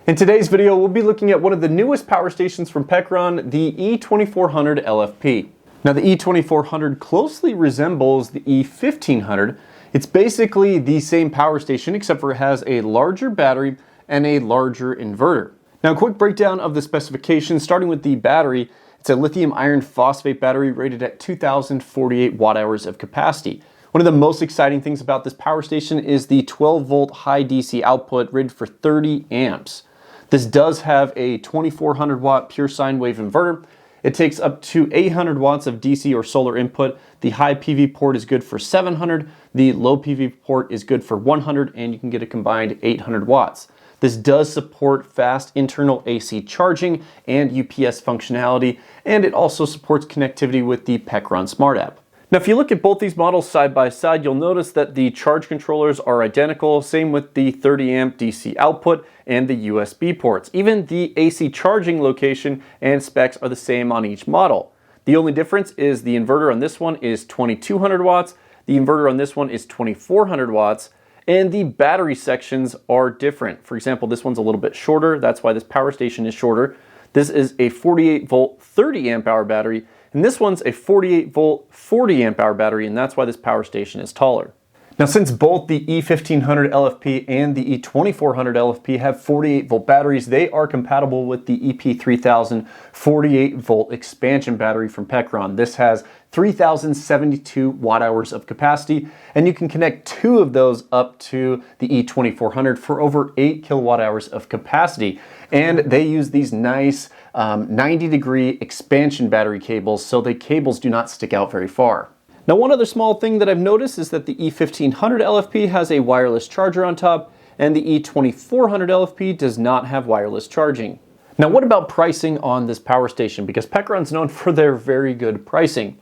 In today's video, we'll be looking at one of the newest power stations from Pecron, the E2400LFP. Now the E2400 closely resembles the E1500. It's basically the same power station except for it has a larger battery and a larger inverter. Now a quick breakdown of the specifications, starting with the battery. It's a lithium iron phosphate battery rated at 2048 watt hours of capacity. One of the most exciting things about this power station is the 12 volt high DC output rated for 30 amps. This does have a 2400 watt pure sine wave inverter. It takes up to 800 watts of DC or solar input. The high PV port is good for 700, the low PV port is good for 100, and you can get a combined 800 watts. This does support fast internal AC charging and UPS functionality, and it also supports connectivity with the Pecron Smart app. Now, if you look at both these models side by side, you'll notice that the charge controllers are identical, same with the 30 amp DC output and the USB ports. Even the AC charging location and specs are the same on each model. The only difference is the inverter on this one is 2200 watts, the inverter on this one is 2400 watts, and the battery sections are different. For example, this one's a little bit shorter, that's why this power station is shorter. This is a 48 volt 30 amp hour battery, and this one's a 48 volt 40 amp hour battery, and that's why this power station is taller. Now, since both the E1500LFP and the E2400LFP have 48 volt batteries, they are compatible with the EP3000 48 volt expansion battery from Pecron. This has 3072 watt hours of capacity, and you can connect two of those up to the E2400 for over 8 kilowatt hours of capacity. And they use these nice 90-degree expansion battery cables, so the cables do not stick out very far. Now, one other small thing that I've noticed is that the E1500LFP has a wireless charger on top, and the E2400LFP does not have wireless charging. Now, what about pricing on this power station? Because Pecron's known for their very good pricing.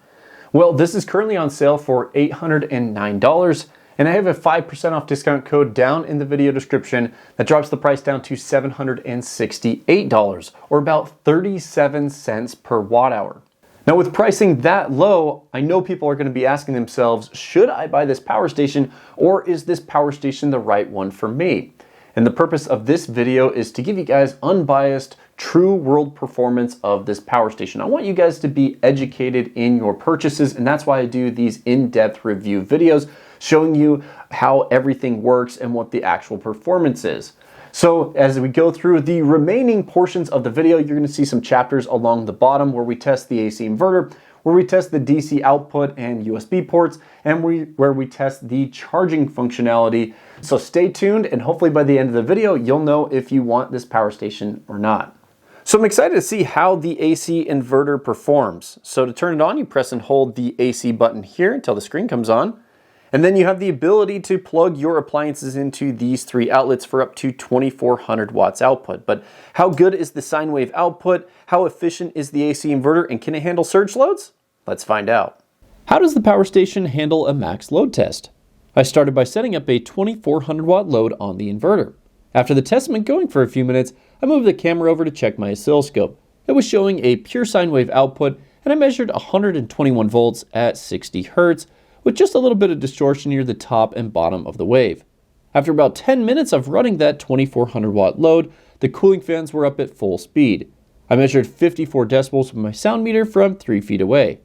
Well, this is currently on sale for $809, and I have a 5% off discount code down in the video description that drops the price down to $768, or about 37 cents per watt hour. Now, with pricing that low, I know people are going to be asking themselves, should I buy this power station, or is this power station the right one for me? And the purpose of this video is to give you guys unbiased, true world performance of this power station. I want you guys to be educated in your purchases, and that's why I do these in-depth review videos showing you how everything works and what the actual performance is. So as we go through the remaining portions of the video, you're going to see some chapters along the bottom where we test the AC inverter, where we test the DC output and USB ports, and where we test the charging functionality. So stay tuned, and hopefully by the end of the video, you'll know if you want this power station or not. So I'm excited to see how the AC inverter performs. So to turn it on, you press and hold the AC button here until the screen comes on. And then you have the ability to plug your appliances into these three outlets for up to 2400 watts output. But how good is the sine wave output? How efficient is the AC inverter? And can it handle surge loads? Let's find out. How does the power station handle a max load test? I started by setting up a 2400 watt load on the inverter. After the test had been going for a few minutes, I moved the camera over to check my oscilloscope. It was showing a pure sine wave output, and I measured 121 volts at 60 hertz, with just a little bit of distortion near the top and bottom of the wave. After about 10 minutes of running that 2400 watt load, the cooling fans were up at full speed. I measured 54 decibels with my sound meter from 3 feet away.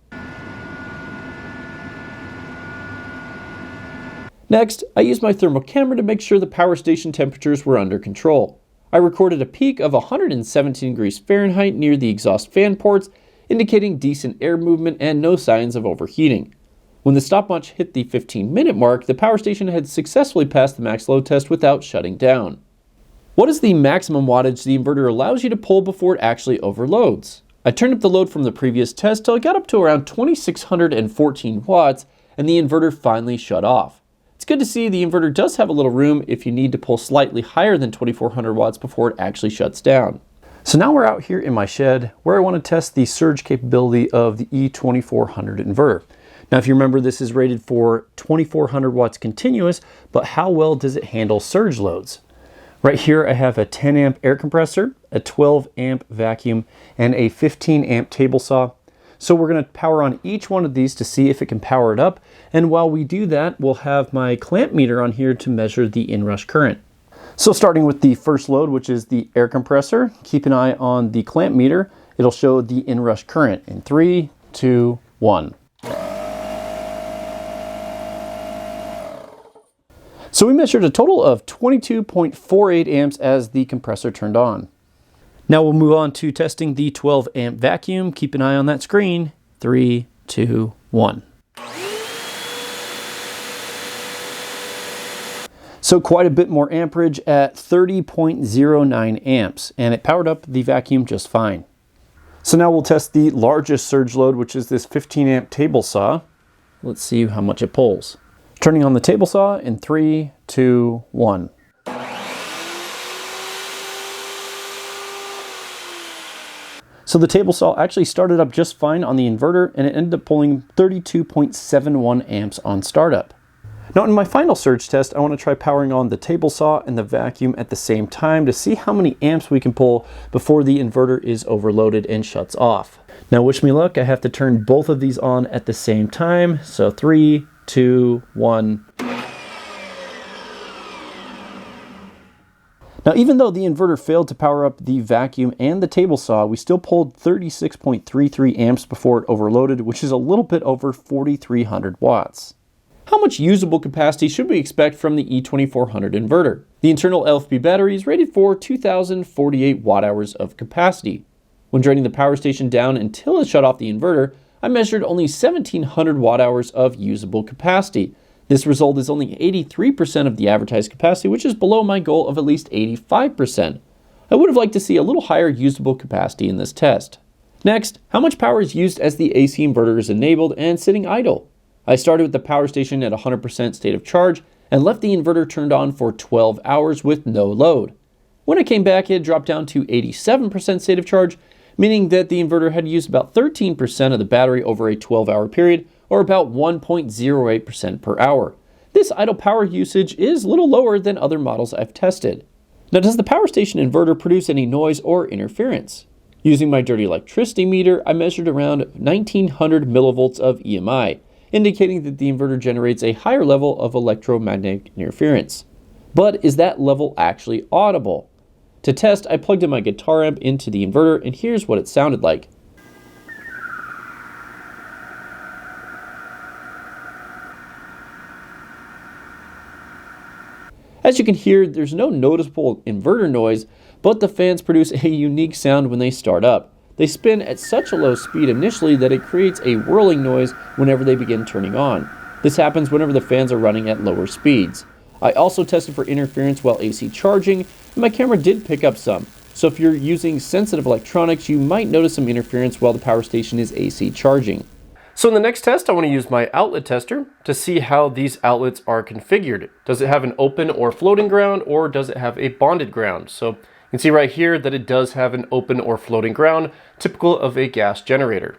Next, I used my thermal camera to make sure the power station temperatures were under control. I recorded a peak of 117 degrees Fahrenheit near the exhaust fan ports, indicating decent air movement and no signs of overheating. When the stopwatch hit the 15-minute mark, the power station had successfully passed the max load test without shutting down. What is the maximum wattage the inverter allows you to pull before it actually overloads? I turned up the load from the previous test till I got up to around 2614 watts, and the inverter finally shut off. It's good to see the inverter does have a little room if you need to pull slightly higher than 2400 watts before it actually shuts down. So now we're out here in my shed where I want to test the surge capability of the E2400 inverter. Now, if you remember, this is rated for 2400 watts continuous, but how well does it handle surge loads? Right here, I have a 10 amp air compressor, a 12 amp vacuum, and a 15 amp table saw. So we're going to power on each one of these to see if it can power it up. And while we do that, we'll have my clamp meter on here to measure the inrush current. So starting with the first load, which is the air compressor, keep an eye on the clamp meter. It'll show the inrush current in 3, 2, 1. So we measured a total of 22.48 amps as the compressor turned on. Now we'll move on to testing the 12 amp vacuum. Keep an eye on that screen. 3, 2, 1. So quite a bit more amperage at 30.09 amps, and it powered up the vacuum just fine. So now we'll test the largest surge load, which is this 15 amp table saw. Let's see how much it pulls. Turning on the table saw in 3, 2, 1. So the table saw actually started up just fine on the inverter, and it ended up pulling 32.71 amps on startup. Now in my final surge test, I want to try powering on the table saw and the vacuum at the same time to see how many amps we can pull before the inverter is overloaded and shuts off. Now wish me luck, I have to turn both of these on at the same time. So 3, 2, 1. Now even though the inverter failed to power up the vacuum and the table saw, we still pulled 36.33 amps before it overloaded, which is a little bit over 4,300 watts. How much usable capacity should we expect from the E2400 inverter? The internal LFP battery is rated for 2,048 watt hours of capacity. When draining the power station down until it shut off the inverter, I measured only 1,700 watt hours of usable capacity. This result is only 83% of the advertised capacity, which is below my goal of at least 85%. I would have liked to see a little higher usable capacity in this test. Next, how much power is used as the AC inverter is enabled and sitting idle? I started with the power station at 100% state of charge and left the inverter turned on for 12 hours with no load. When I came back, it had dropped down to 87% state of charge, meaning that the inverter had used about 13% of the battery over a 12-hour period, or about 1.08% per hour. This idle power usage is a little lower than other models I've tested. Now, does the power station inverter produce any noise or interference? Using my dirty electricity meter, I measured around 1900 millivolts of EMI, indicating that the inverter generates a higher level of electromagnetic interference. But is that level actually audible? To test, I plugged in my guitar amp into the inverter, and here's what it sounded like. As you can hear, there's no noticeable inverter noise, but the fans produce a unique sound when they start up. They spin at such a low speed initially that it creates a whirling noise whenever they begin turning on. This happens whenever the fans are running at lower speeds. I also tested for interference while AC charging, and my camera did pick up some. So if you're using sensitive electronics, you might notice some interference while the power station is AC charging. So in the next test, I want to use my outlet tester to see how these outlets are configured. Does it have an open or floating ground, or does it have a bonded ground? So you can see right here that it does have an open or floating ground, typical of a gas generator.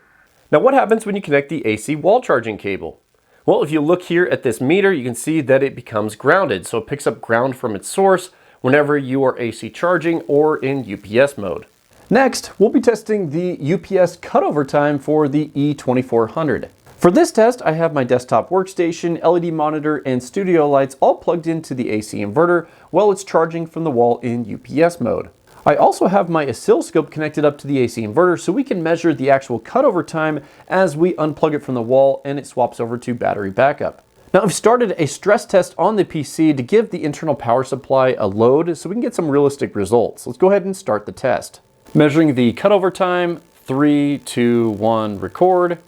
Now what happens when you connect the AC wall charging cable? Well, if you look here at this meter, you can see that it becomes grounded. So it picks up ground from its source whenever you are AC charging or in UPS mode. Next, we'll be testing the UPS cutover time for the E2400. For this test, I have my desktop workstation, LED monitor, and studio lights all plugged into the AC inverter while it's charging from the wall in UPS mode. I also have my oscilloscope connected up to the AC inverter so we can measure the actual cutover time as we unplug it from the wall and it swaps over to battery backup. Now I've started a stress test on the PC to give the internal power supply a load so we can get some realistic results. Let's go ahead and start the test. Measuring the cutover time, 3, 2, 1, record.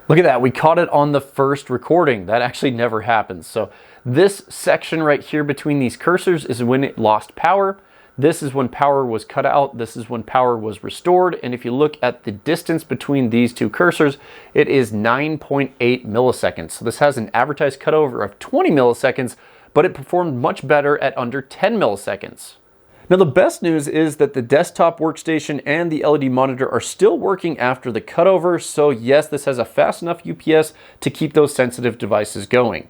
Look at that, we caught it on the first recording. That actually never happens. So this section right here between these cursors is when it lost power. This is when power was cut out. This is when power was restored. And if you look at the distance between these two cursors, it is 9.8 milliseconds. So this has an advertised cutover of 20 milliseconds, but it performed much better at under 10 milliseconds. Now the best news is that the desktop workstation and the LED monitor are still working after the cutover, so yes, this has a fast enough UPS to keep those sensitive devices going.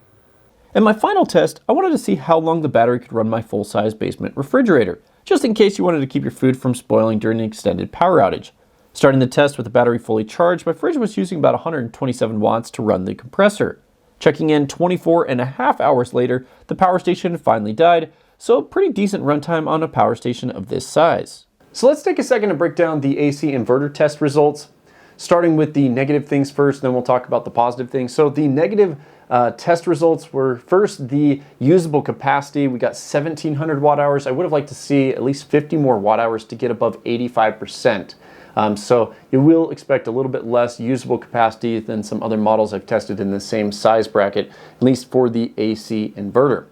In my final test, I wanted to see how long the battery could run my full-size basement refrigerator, just in case you wanted to keep your food from spoiling during an extended power outage. Starting the test with the battery fully charged, my fridge was using about 127 watts to run the compressor. Checking in 24.5 hours later, the power station finally died, so pretty decent runtime on a power station of this size. So let's take a second to break down the AC inverter test results, starting with the negative things first, then we'll talk about the positive things. So the negative test results were first the usable capacity. We got 1700 watt hours. I would have liked to see at least 50 more watt hours to get above 85%. So you will expect a little bit less usable capacity than some other models I've tested in the same size bracket, at least for the AC inverter.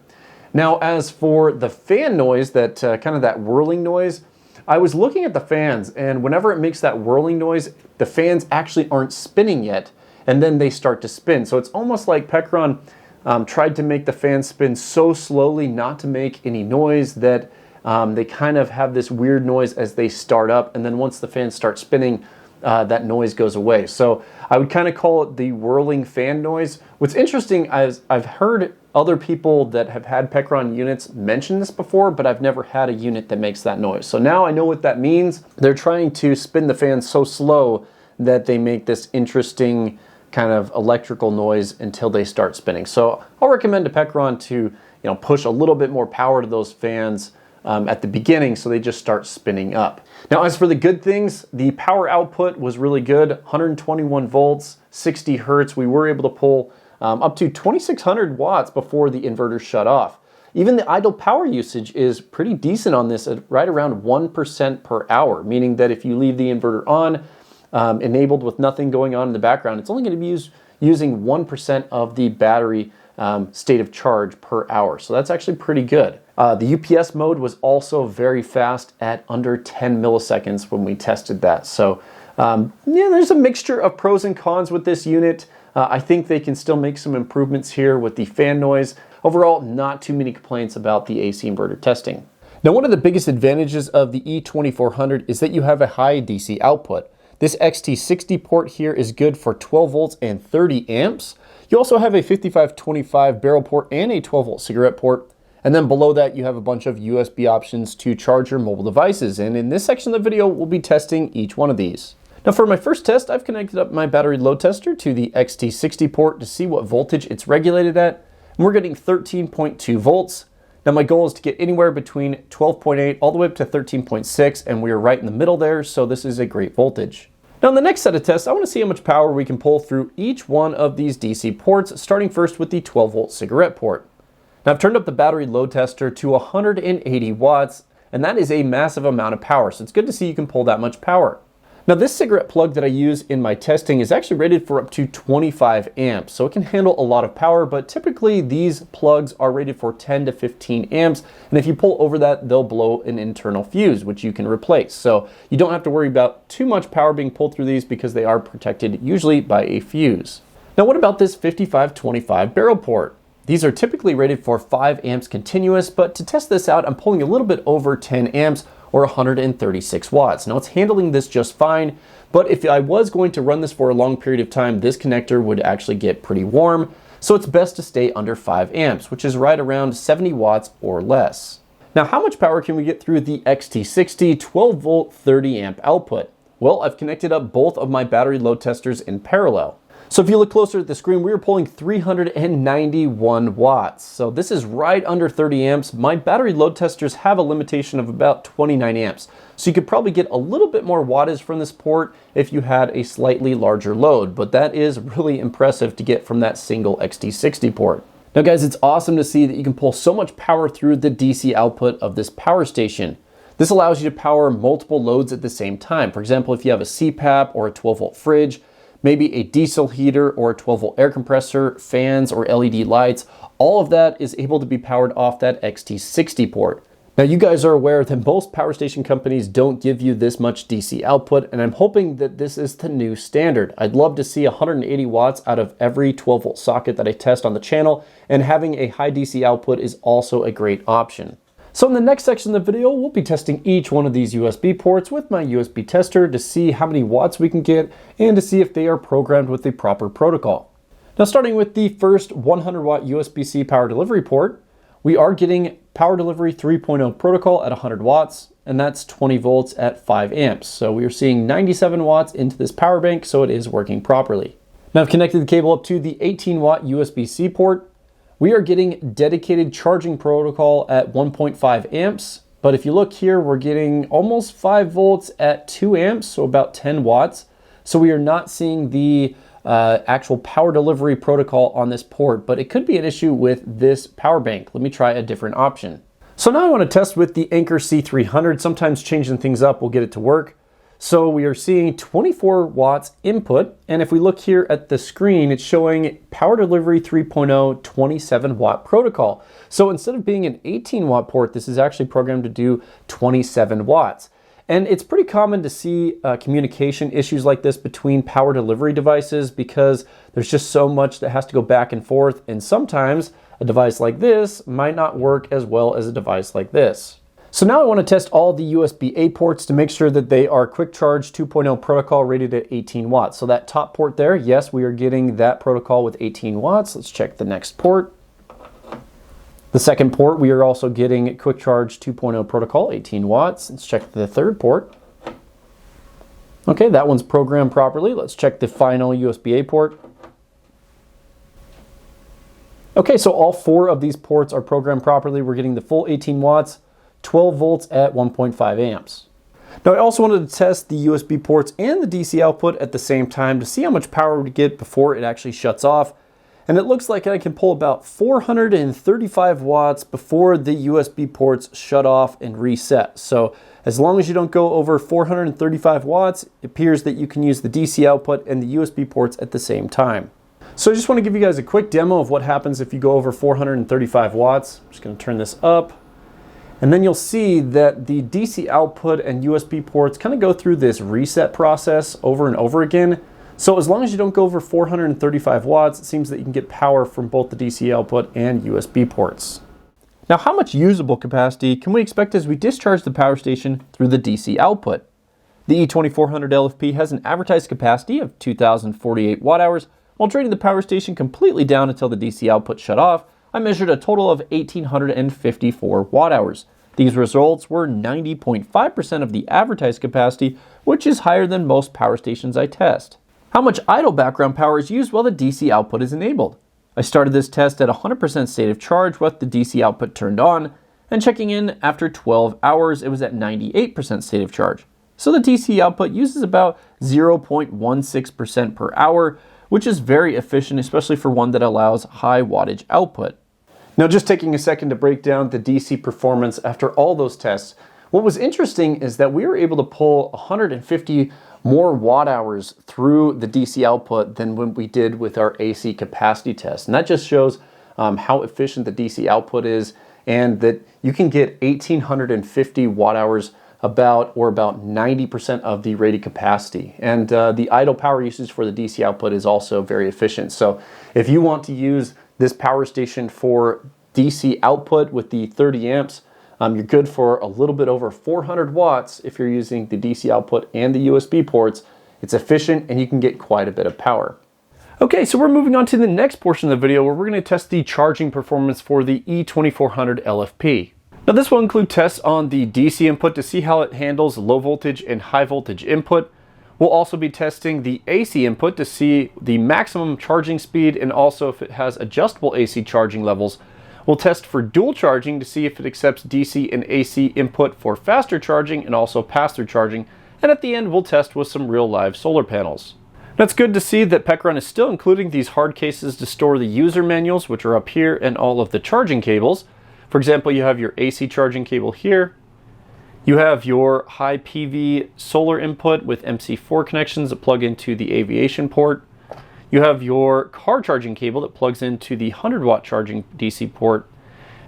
Now, as for the fan noise, that kind of that whirling noise, I was looking at the fans, and whenever it makes that whirling noise, the fans actually aren't spinning yet, and then they start to spin. So it's almost like Pecron tried to make the fans spin so slowly not to make any noise that they kind of have this weird noise as they start up, and then once the fans start spinning, that noise goes away. So I would kind of call it the whirling fan noise. What's interesting is I've heard other people that have had Pecron units mention this before, but I've never had a unit that makes that noise. So now I know what that means. They're trying to spin the fans so slow that they make this interesting kind of electrical noise until they start spinning. So I'll recommend to Pecron to push a little bit more power to those fans at the beginning so they just start spinning up. Now, as for the good things, the power output was really good, 121 volts, 60 hertz. We were able to pull up to 2600 watts before the inverter shut off. Even the idle power usage is pretty decent on this at right around 1% per hour, meaning that if you leave the inverter on, enabled with nothing going on in the background, it's only going to be using 1% of the battery state of charge per hour. So that's actually pretty good. The UPS mode was also very fast at under 10 milliseconds when we tested that. So yeah, there's a mixture of pros and cons with this unit. I think they can still make some improvements here with the fan noise. Overall, not too many complaints about the AC inverter testing. Now, one of the biggest advantages of the E2400 is that you have a high DC output. This XT60 port here is good for 12 volts and 30 amps. You also have a 5525 barrel port and a 12 volt cigarette port. And then below that, you have a bunch of USB options to charge your mobile devices. And in this section of the video, we'll be testing each one of these. Now, for my first test, I've connected up my battery load tester to the XT60 port to see what voltage it's regulated at. And we're getting 13.2 volts. Now, my goal is to get anywhere between 12.8 all the way up to 13.6, and we are right in the middle there, so this is a great voltage. Now, in the next set of tests, I want to see how much power we can pull through each one of these DC ports, starting first with the 12 volt cigarette port. Now, I've turned up the battery load tester to 180 watts, and that is a massive amount of power, so it's good to see you can pull that much power. Now, this cigarette plug that I use in my testing is actually rated for up to 25 amps, so it can handle a lot of power, but typically these plugs are rated for 10 to 15 amps, and if you pull over that, they'll blow an internal fuse, which you can replace. So you don't have to worry about too much power being pulled through these because they are protected usually by a fuse. Now, what about this 5525 barrel port? These are typically rated for 5 amps continuous, but to test this out, I'm pulling a little bit over 10 amps, or 136 watts. Now, it's handling this just fine, but if I was going to run this for a long period of time, this connector would actually get pretty warm, so it's best to stay under 5 amps, which is right around 70 watts or less. Now, how much power can we get through the XT60 12 volt 30 amp output? Well, I've connected up both of my battery load testers in parallel. So if you look closer at the screen, we are pulling 391 watts. So this is right under 30 amps. My battery load testers have a limitation of about 29 amps. So you could probably get a little bit more wattage from this port if you had a slightly larger load, but that is really impressive to get from that single XT60 port. Now guys, it's awesome to see that you can pull so much power through the DC output of this power station. This allows you to power multiple loads at the same time. For example, if you have a CPAP or a 12 volt fridge, maybe a diesel heater or a 12 volt air compressor, fans or LED lights, all of that is able to be powered off that XT60 port. Now, you guys are aware that most power station companies don't give you this much DC output, and I'm hoping that this is the new standard. I'd love to see 180 watts out of every 12 volt socket that I test on the channel, and having a high DC output is also a great option. So in the next section of the video, we'll be testing each one of these USB ports with my USB tester to see how many watts we can get and to see if they are programmed with the proper protocol. Now, starting with the first 100 watt USB-C power delivery port, we are getting power delivery 3.0 protocol at 100 watts, and that's 20 volts at 5 amps. So we are seeing 97 watts into this power bank, so it is working properly. Now I've connected the cable up to the 18-watt USB-C port. We are getting dedicated charging protocol at 1.5 amps. But if you look here, we're getting almost 5 volts at 2 amps, so about 10 watts. So we are not seeing the actual power delivery protocol on this port, but it could be an issue with this power bank. Let me try a different option. So now I want to test with the Anker C300. Sometimes changing things up will get it to work. So we are seeing 24 watts input, and if we look here at the screen, it's showing power delivery 3.0 27 watt protocol. So instead of being an 18 watt port, this is actually programmed to do 27 watts. And it's pretty common to see communication issues like this between power delivery devices because there's just so much that has to go back and forth, and sometimes a device like this might not work as well as a device like this. So now I want to test all the USB-A ports to make sure that they are Quick Charge 2.0 protocol rated at 18 watts. So that top port there, yes, we are getting that protocol with 18 watts. Let's check the next port. The second port, we are also getting Quick Charge 2.0 protocol, 18 watts. Let's check the third port. Okay, that one's programmed properly. Let's check the final USB-A port. Okay, so all 4 of these ports are programmed properly. We're getting the full 18 watts. 12 volts at 1.5 amps. Now I also wanted to test the USB ports and the DC output at the same time to see how much power we get before it actually shuts off. And it looks like I can pull about 435 watts before the USB ports shut off and reset. So as long as you don't go over 435 watts, it appears that you can use the DC output and the USB ports at the same time. So I just want to give you guys a quick demo of what happens if you go over 435 watts. I'm just going to turn this up. And then you'll see that the DC output and USB ports kind of go through this reset process over and over again. So as long as you don't go over 435 watts, it seems that you can get power from both the DC output and USB ports. Now, how much usable capacity can we expect as we discharge the power station through the DC output? The E2400LFP has an advertised capacity of 2,048 watt hours. While draining the power station completely down until the DC output shut off, I measured a total of 1,854 watt hours. These results were 90.5% of the advertised capacity, which is higher than most power stations I test. How much idle background power is used while the DC output is enabled? I started this test at 100% state of charge with the DC output turned on, and checking in after 12 hours, it was at 98% state of charge. So the DC output uses about 0.16% per hour, which is very efficient, especially for one that allows high wattage output. Now, just taking a second to break down the DC performance after all those tests, what was interesting is that we were able to pull 150 more watt hours through the DC output than when we did with our AC capacity test. And that just shows how efficient the DC output is, and that you can get 1,850 watt hours about 90% of the rated capacity. And the idle power usage for the DC output is also very efficient. So if you want to use this power station for DC output with the 30 amps, you're good for a little bit over 400 watts if you're using the DC output and the USB ports. It's efficient and you can get quite a bit of power. Okay, so we're moving on to the next portion of the video where we're going to test the charging performance for the E2400LFP. Now this will include tests on the DC input to see how it handles low voltage and high voltage input. We'll also be testing the AC input to see the maximum charging speed and also if it has adjustable AC charging levels. We'll test for dual charging to see if it accepts DC and AC input for faster charging and also pass-through charging. And at the end, we'll test with some real live solar panels. Now, it's good to see that Pecron is still including these hard cases to store the user manuals, which are up here, and all of the charging cables. For example, you have your AC charging cable here. You have your high PV solar input with MC4 connections that plug into the aviation port. You have your car charging cable that plugs into the 100-watt charging DC port.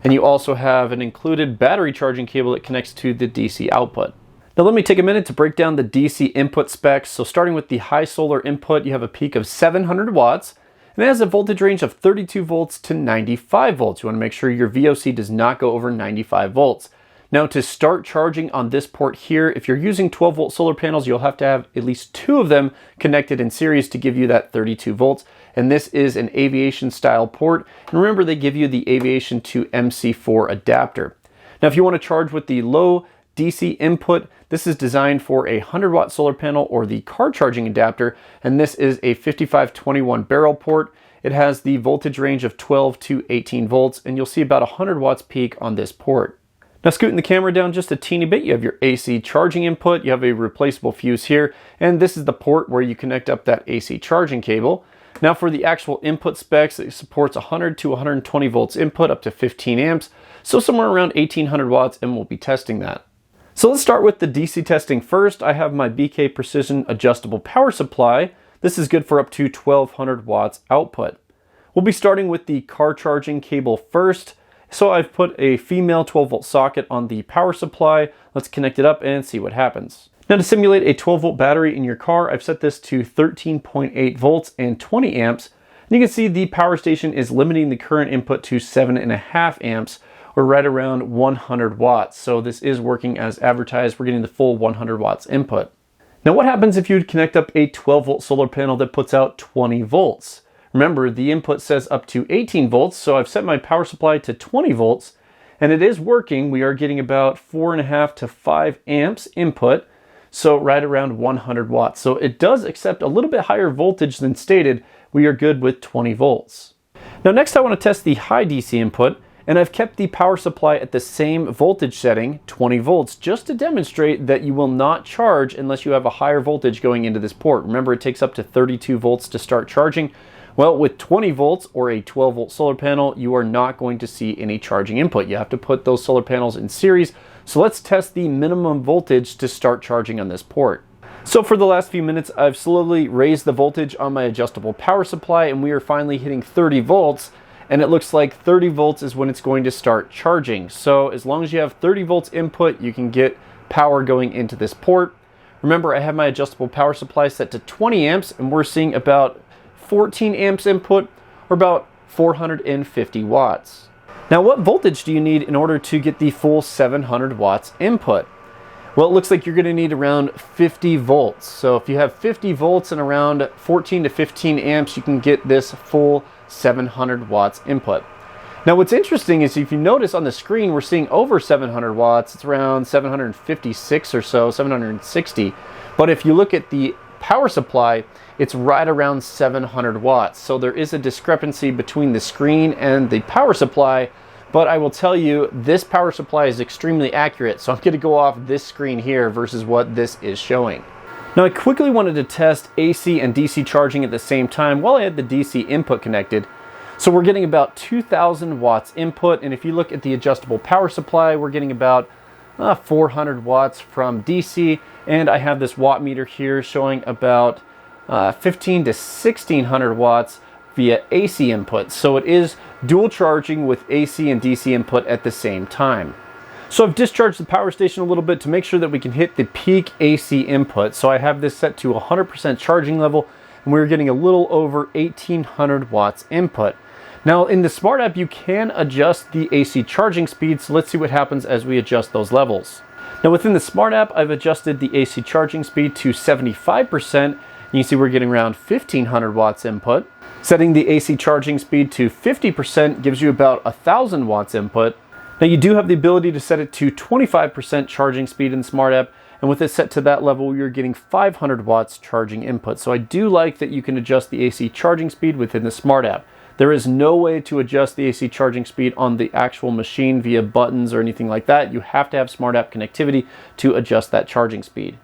And you also have an included battery charging cable that connects to the DC output. Now let me take a minute to break down the DC input specs. So starting with the high solar input, you have a peak of 700 watts. And it has a voltage range of 32 volts to 95 volts. You want to make sure your VOC does not go over 95 volts. Now to start charging on this port here, if you're using 12 volt solar panels, you'll have to have at least 2 of them connected in series to give you that 32 volts. And this is an aviation style port. And remember, they give you the aviation to MC4 adapter. Now, if you want to charge with the low DC input. This is designed for a 100-watt solar panel or the car charging adapter, and this is a 5521 barrel port. It has the voltage range of 12 to 18 volts, and you'll see about 100 watts peak on this port. Now scooting the camera down just a teeny bit, you have your AC charging input, you have a replaceable fuse here, and this is the port where you connect up that AC charging cable. Now for the actual input specs, it supports 100 to 120 volts input up to 15 amps, so somewhere around 1800 watts, and we'll be testing that. So let's start with the DC testing first. I have my BK Precision adjustable power supply. This is good for up to 1200 watts output. We'll be starting with the car charging cable first. So I've put a female 12 volt socket on the power supply. Let's connect it up and see what happens. Now to simulate a 12 volt battery in your car, I've set this to 13.8 volts and 20 amps. And you can see the power station is limiting the current input to 7.5 amps, or right around 100 watts. So this is working as advertised. We're getting the full 100 watts input. Now what happens if you would connect up a 12 volt solar panel that puts out 20 volts? Remember, the input says up to 18 volts, so I've set my power supply to 20 volts, and it is working. We are getting about 4.5 to 5 amps input, so right around 100 watts. So it does accept a little bit higher voltage than stated. We are good with 20 volts. Now next I want to test the high DC input, and I've kept the power supply at the same voltage setting, 20 volts, just to demonstrate that you will not charge unless you have a higher voltage going into this port. Remember, it takes up to 32 volts to start charging. Well, with 20 volts or a 12 volt solar panel, you are not going to see any charging input. You have to put those solar panels in series. So let's test the minimum voltage to start charging on this port. So for the last few minutes, I've slowly raised the voltage on my adjustable power supply, and we are finally hitting 30 volts. And it looks like 30 volts is when it's going to start charging. So as long as you have 30 volts input, you can get power going into this port. Remember, I have my adjustable power supply set to 20 amps, and we're seeing about 14 amps input, or about 450 watts. Now what voltage do you need in order to get the full 700 watts input? Well, it looks like you're going to need around 50 volts. So if you have 50 volts and around 14 to 15 amps, you can get this full 700 watts input. Now what's interesting is if you notice on the screen, we're seeing over 700 watts. It's around 756 or so, 760. But if you look at the power supply, it's right around 700 watts. So there is a discrepancy between the screen and the power supply, but I will tell you, this power supply is extremely accurate. So I'm going to go off this screen here versus what this is showing. Now I quickly wanted to test AC and DC charging at the same time while I had the DC input connected. So we're getting about 2000 watts input, and if you look at the adjustable power supply, we're getting about 400 watts from DC, and I have this watt meter here showing about 15 to 1600 watts via AC input. So it is dual charging with AC and DC input at the same time. So I've discharged the power station a little bit to make sure that we can hit the peak AC input. So I have this set to 100% charging level, and we're getting a little over 1800 watts input. Now in the Smart app, you can adjust the AC charging speed, so let's see what happens as we adjust those levels. Now within the Smart app, I've adjusted the AC charging speed to 75%. You can see we're getting around 1500 watts input. Setting the AC charging speed to 50% gives you about 1000 watts input. Now you do have the ability to set it to 25% charging speed in the Smart app, and with it set to that level, you're getting 500 watts charging input. So I do like that you can adjust the AC charging speed within the Smart app. There is no way to adjust the AC charging speed on the actual machine via buttons or anything like that. You have to have Smart app connectivity to adjust that charging speed.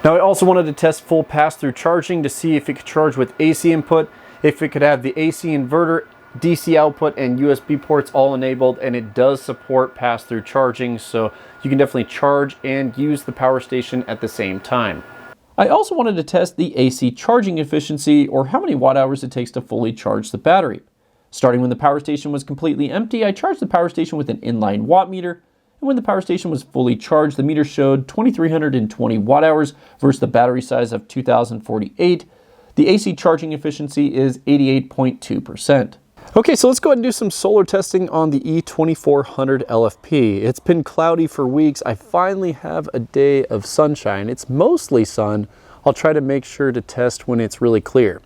Now I also wanted to test full pass-through charging to see if it could charge with AC input, if it could have the AC inverter, DC output, and USB ports all enabled, and it does support pass-through charging, so you can definitely charge and use the power station at the same time. I also wanted to test the AC charging efficiency, or how many watt hours it takes to fully charge the battery. Starting when the power station was completely empty, I charged the power station with an inline watt meter, and when the power station was fully charged, the meter showed 2320 watt hours versus the battery size of 2048. The AC charging efficiency is 88.2%. Okay, so let's go ahead and do some solar testing on the E2400LFP. It's been cloudy for weeks. I finally have a day of sunshine. It's mostly sun. I'll try to make sure to test when it's really clear.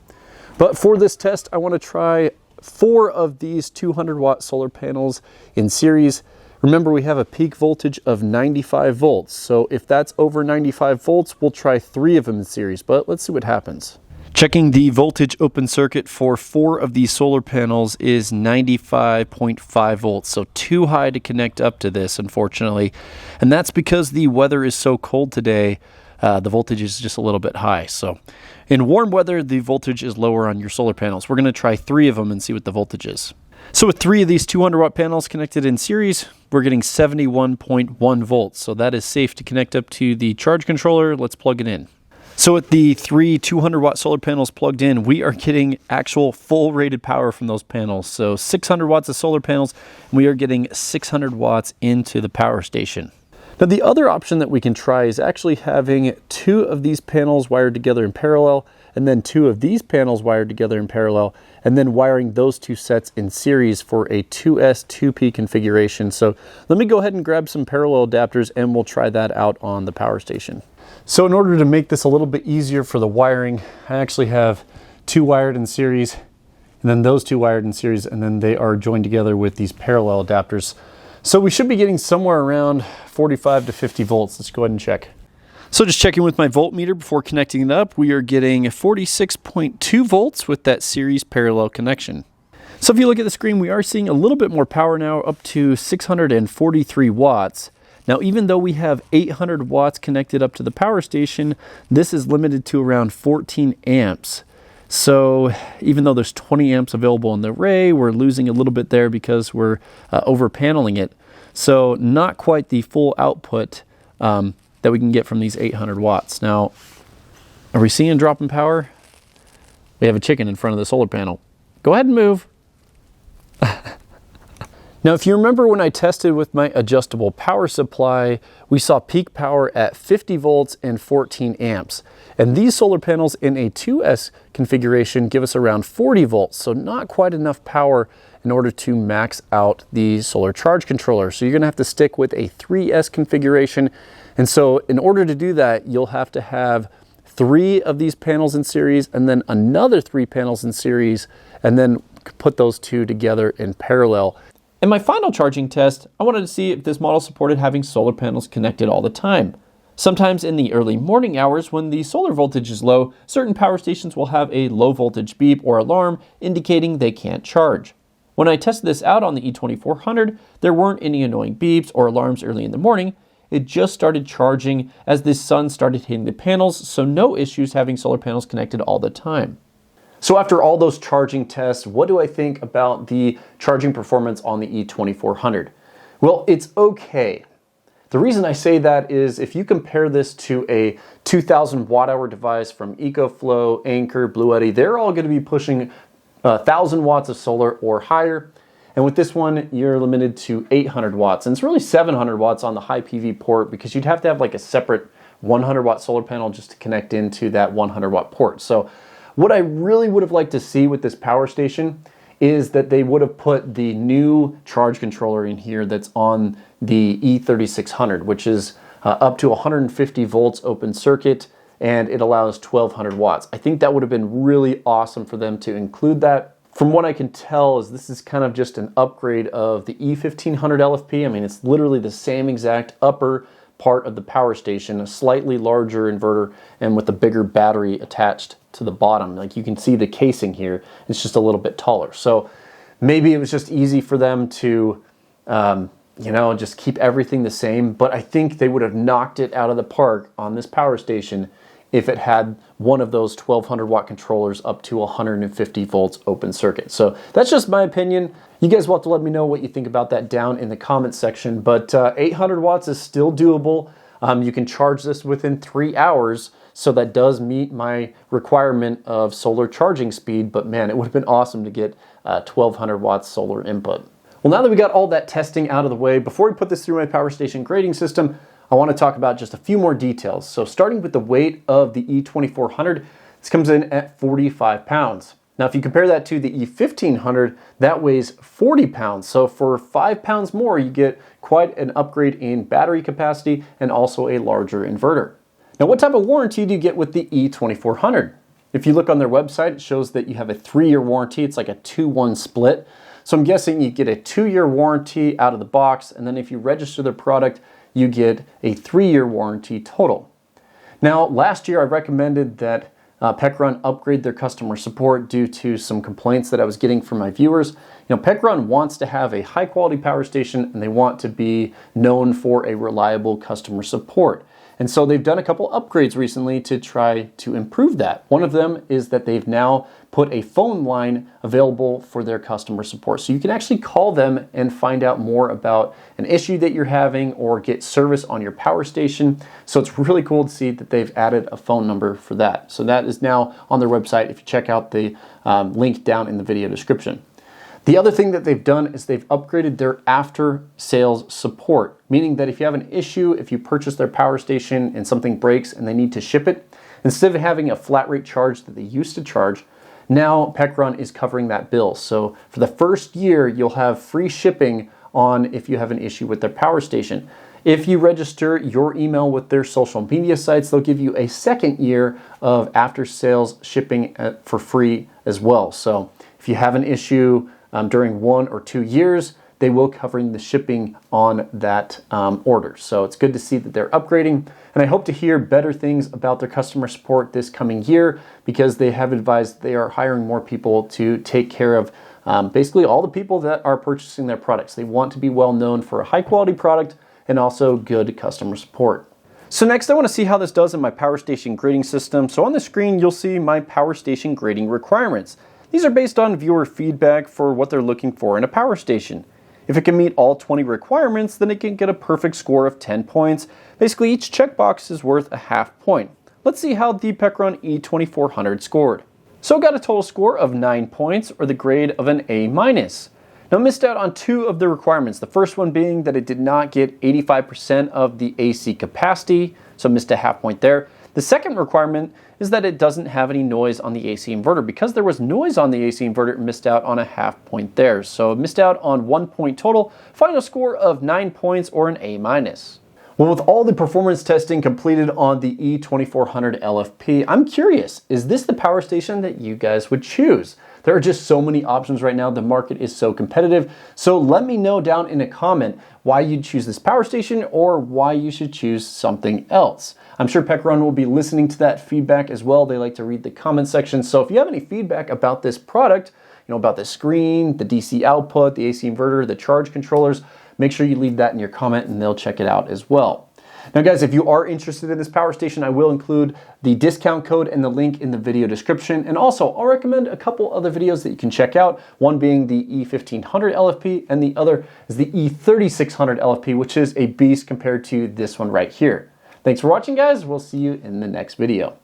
But for this test, I want to try 4 of these 200 watt solar panels in series. Remember, we have a peak voltage of 95 volts. So if that's over 95 volts, we'll try 3 of them in series, but let's see what happens. Checking the voltage open circuit for 4 of these solar panels is 95.5 volts, so too high to connect up to this, unfortunately. And that's because the weather is so cold today, the voltage is just a little bit high. So in warm weather, the voltage is lower on your solar panels. We're going to try 3 of them and see what the voltage is. So with 3 of these 200 watt panels connected in series, we're getting 71.1 volts. So that is safe to connect up to the charge controller. Let's plug it in. So with the 3 200 watt solar panels plugged in, we are getting actual full rated power from those panels. So 600 watts of solar panels, and we are getting 600 watts into the power station. Now the other option that we can try is actually having 2 of these panels wired together in parallel, and then 2 of these panels wired together in parallel, and then wiring those 2 sets in series for a 2S 2P configuration. So let me go ahead and grab some parallel adapters and we'll try that out on the power station. So in order to make this a little bit easier for the wiring, I actually have 2 wired in series, and then those 2 wired in series, and then they are joined together with these parallel adapters. So we should be getting somewhere around 45 to 50 volts. Let's go ahead and check. So just checking with my voltmeter before connecting it up, we are getting 46.2 volts with that series parallel connection. So if you look at the screen, we are seeing a little bit more power now, up to 643 watts. Now, even though we have 800 watts connected up to the power station, this is limited to around 14 amps. So even though there's 20 amps available in the array, we're losing a little bit there because we're over paneling it. So not quite the full output that we can get from these 800 watts. Now, are we seeing a drop in power? We have a chicken in front of the solar panel. Go ahead and move. Now, if you remember when I tested with my adjustable power supply, we saw peak power at 50 volts and 14 amps. And these solar panels in a 2S configuration give us around 40 volts, so not quite enough power in order to max out the solar charge controller. So you're gonna have to stick with a 3S configuration. And so in order to do that, you'll have to have 3 of these panels in series and then another 3 panels in series, and then put those 2 together in parallel. In my final charging test, I wanted to see if this model supported having solar panels connected all the time. Sometimes in the early morning hours when the solar voltage is low, certain power stations will have a low voltage beep or alarm indicating they can't charge. When I tested this out on the E2400, there weren't any annoying beeps or alarms early in the morning. It just started charging as the sun started hitting the panels, so no issues having solar panels connected all the time. So after all those charging tests, what do I think about the charging performance on the E2400? Well, it's okay. The reason I say that is if you compare this to a 2000 watt hour device from EcoFlow, Anker, Bluetti, they're all going to be pushing 1000 watts of solar or higher. And with this one, you're limited to 800 watts. And it's really 700 watts on the high PV port because you'd have to have like a separate 100 watt solar panel just to connect into that 100 watt port. So what I really would have liked to see with this power station is that they would have put the new charge controller in here that's on the E3600, which is up to 150 volts open circuit, and it allows 1200 watts. I think that would have been really awesome for them to include that. From what I can tell, is this is kind of just an upgrade of the E1500LFP. I mean, it's literally the same exact upper part of the power station, a slightly larger inverter and with a bigger battery attached to the bottom. Like you can see the casing here, it's just a little bit taller. So maybe it was just easy for them to, just keep everything the same, but I think they would have knocked it out of the park on this power station if it had one of those 1200 watt controllers up to 150 volts open circuit. So that's just my opinion. You guys will have to let me know what you think about that down in the comments section, but 800 watts is still doable. You can charge this within 3 hours, so that does meet my requirement of solar charging speed, but man, it would have been awesome to get 1200 watts solar input. Well, now that we got all that testing out of the way, before we put this through my power station grading system, I want to talk about just a few more details. So starting with the weight of the E2400, this comes in at 45 pounds. Now, if you compare that to the E1500, that weighs 40 pounds. So for 5 pounds more, you get quite an upgrade in battery capacity and also a larger inverter. Now, what type of warranty do you get with the E2400? If you look on their website, it shows that you have a 3-year warranty. It's like a 2-1 split. So I'm guessing you get a 2-year warranty out of the box, and then if you register the product, you get a 3-year warranty total. Now, last year I recommended that Pecron upgrade their customer support due to some complaints that I was getting from my viewers. You know, Pecron wants to have a high quality power station, and they want to be known for a reliable customer support. And so they've done a couple upgrades recently to try to improve that. One of them is that they've now put a phone line available for their customer support. So you can actually call them and find out more about an issue that you're having or get service on your power station. So it's really cool to see that they've added a phone number for that. So that is now on their website if you check out the link down in the video description. The other thing that they've done is they've upgraded their after sales support, meaning that if you have an issue, if you purchase their power station and something breaks and they need to ship it, instead of having a flat rate charge that they used to charge, now Pecron is covering that bill. So for the first year, you'll have free shipping on if you have an issue with their power station. If you register your email with their social media sites, they'll give you a second year of after sales shipping for free as well. So if you have an issue during 1 or 2 years, they will cover the shipping on that order. So it's good to see that they're upgrading, and I hope to hear better things about their customer support this coming year, because they have advised they are hiring more people to take care of basically all the people that are purchasing their products. They want to be well known for a high quality product and also good customer support. So next I want to see how this does in my power station grading system. So on the screen you'll see my power station grading requirements. These are based on viewer feedback for what they're looking for in a power station. If it can meet all 20 requirements, then it can get a perfect score of 10 points. Basically, each checkbox is worth a half point. Let's see how the Pecron E2400 scored. So it got a total score of 9 points, or the grade of an A-. Now it missed out on 2 of the requirements. The first one being that it did not get 85% of the AC capacity, so missed a half point there. The second requirement is that it doesn't have any noise on the AC inverter. Because there was noise on the AC inverter, it missed out on a half point there. So it missed out on 1 point total, final score of 9 points, or an A-. Well, with all the performance testing completed on the E2400LFP, I'm curious, is this the power station that you guys would choose? There are just so many options right now. The market is so competitive. So let me know down in a comment why you'd choose this power station or why you should choose something else. I'm sure Pecron will be listening to that feedback as well. They like to read the comment section. So if you have any feedback about this product, you know, about the screen, the DC output, the AC inverter, the charge controllers, make sure you leave that in your comment and they'll check it out as well. Now guys, if you are interested in this power station, I will include the discount code and the link in the video description. And also, I'll recommend a couple other videos that you can check out. One being the E1500LFP, and the other is the E3600LFP, which is a beast compared to this one right here. Thanks for watching, guys. We'll see you in the next video.